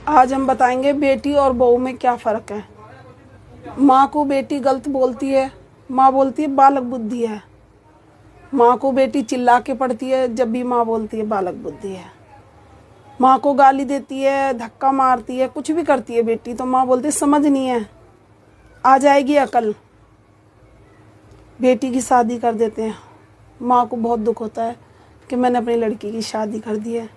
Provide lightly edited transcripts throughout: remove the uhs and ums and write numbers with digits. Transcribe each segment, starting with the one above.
आज हम बताएंगे बेटी और बहू में क्या फ़र्क है। माँ को बेटी गलत बोलती है, माँ बोलती है बालक बुद्धि है। माँ को बेटी चिल्ला के पढ़ती है, जब भी माँ बोलती है बालक बुद्धि है। माँ को गाली देती है, धक्का मारती है, कुछ भी करती है बेटी, तो माँ बोलती है समझ नहीं है, आ जाएगी अकल। बेटी की शादी कर देते हैं, माँ को बहुत दुख होता है कि मैंने अपनी लड़की की शादी कर दी है।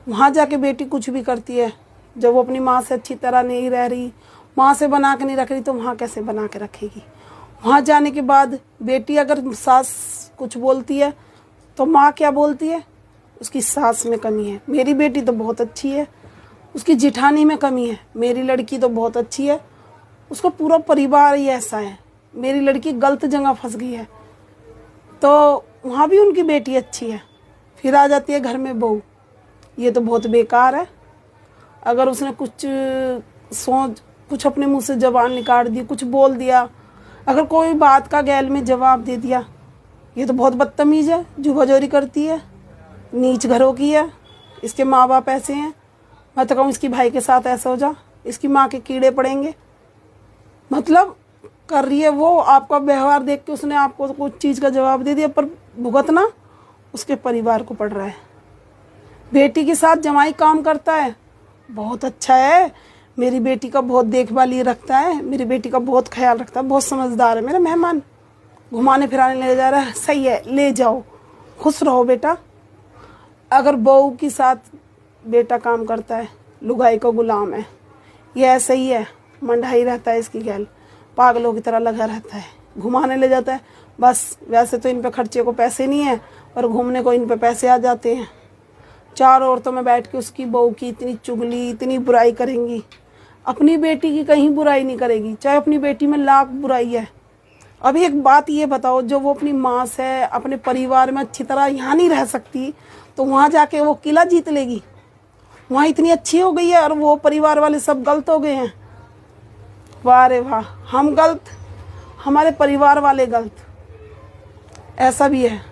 वहाँ जाके बेटी कुछ भी करती है, जब वो अपनी माँ से अच्छी तरह नहीं रह रही, माँ से बना के नहीं रख रही, तो वहाँ कैसे बना के रखेगी। वहाँ जाने के बाद बेटी अगर सास कुछ बोलती है तो माँ क्या बोलती है, उसकी सास में कमी है, मेरी बेटी तो बहुत अच्छी है। उसकी जिठानी में कमी है, मेरी लड़की तो बहुत अच्छी है। उसका पूरा परिवार ही ऐसा है, मेरी लड़की गलत जगह फंस गई है। तो वहाँ भी उनकी बेटी अच्छी है। फिर आ जाती है घर में बहू, ये तो बहुत बेकार है। अगर उसने कुछ अपने मुंह से जबान निकाल दी, कुछ बोल दिया, अगर कोई बात का गैल में जवाब दे दिया, ये तो बहुत बदतमीज़ है, जुबाजोरी करती है, नीच घरों की है। इसके माँ बाप ऐसे हैं, मैं तो कहूँ इसकी भाई के साथ ऐसा हो जा, इसकी माँ के कीड़े पड़ेंगे। मतलब कर रही है वो, आपका व्यवहार देख के उसने आपको कुछ चीज़ का जवाब दे दिया, पर भुगतना उसके परिवार को पड़ रहा है। बेटी के साथ जमाई काम करता है, बहुत अच्छा है, मेरी बेटी का बहुत देखभाल ये रखता है, मेरी बेटी का बहुत ख्याल रखता है, बहुत समझदार है, मेरा मेहमान घुमाने फिराने ले जा रहा है, सही है, ले जाओ, खुश रहो बेटा। अगर बहू के साथ बेटा काम करता है, लुगाई का गुलाम है, ये ऐसा ही है, मंडाई रहता है इसकी गैल, पागलों की तरह लगा रहता है, घुमाने ले जाता है। बस वैसे तो इन पे खर्चे को पैसे नहीं है, पर घूमने को इन पे पैसे आ जाते हैं। चार औरतों में बैठ के उसकी बहू की इतनी चुगली, इतनी बुराई करेंगी, अपनी बेटी की कहीं बुराई नहीं करेगी, चाहे अपनी बेटी में लाख बुराई है। अभी एक बात ये बताओ, जो वो अपनी माँ से, अपने परिवार में अच्छी तरह यहाँ नहीं रह सकती, तो वहाँ जाके वो किला जीत लेगी। वहाँ इतनी अच्छी हो गई है और वो परिवार वाले सब गलत हो गए हैं। वाह रे वाह, हम गलत, हमारे परिवार वाले गलत, ऐसा भी है।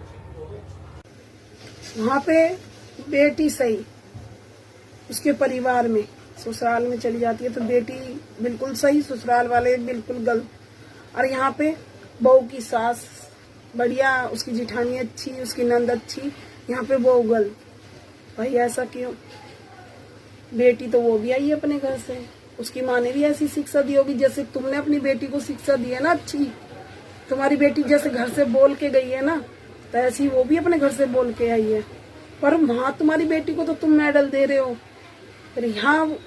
वहाँ पे बेटी सही, उसके परिवार में, ससुराल में चली जाती है तो बेटी बिल्कुल सही, ससुराल वाले बिल्कुल गलत। और यहाँ पे बहू की सास बढ़िया, उसकी जिठानी अच्छी, उसकी नंद अच्छी, यहाँ पे बहू गलत। भाई ऐसा क्यों? बेटी तो वो भी आई है अपने घर से, उसकी माँ ने भी ऐसी शिक्षा दी होगी जैसे तुमने अपनी बेटी को शिक्षा दी है ना अच्छी। तुम्हारी बेटी जैसे घर से बोल के गई है ना, तो ऐसी वो भी अपने घर से बोल के आई है। पर वहाँ तुम्हारी बेटी को तो तुम मेडल दे रहे हो, फिर यहाँ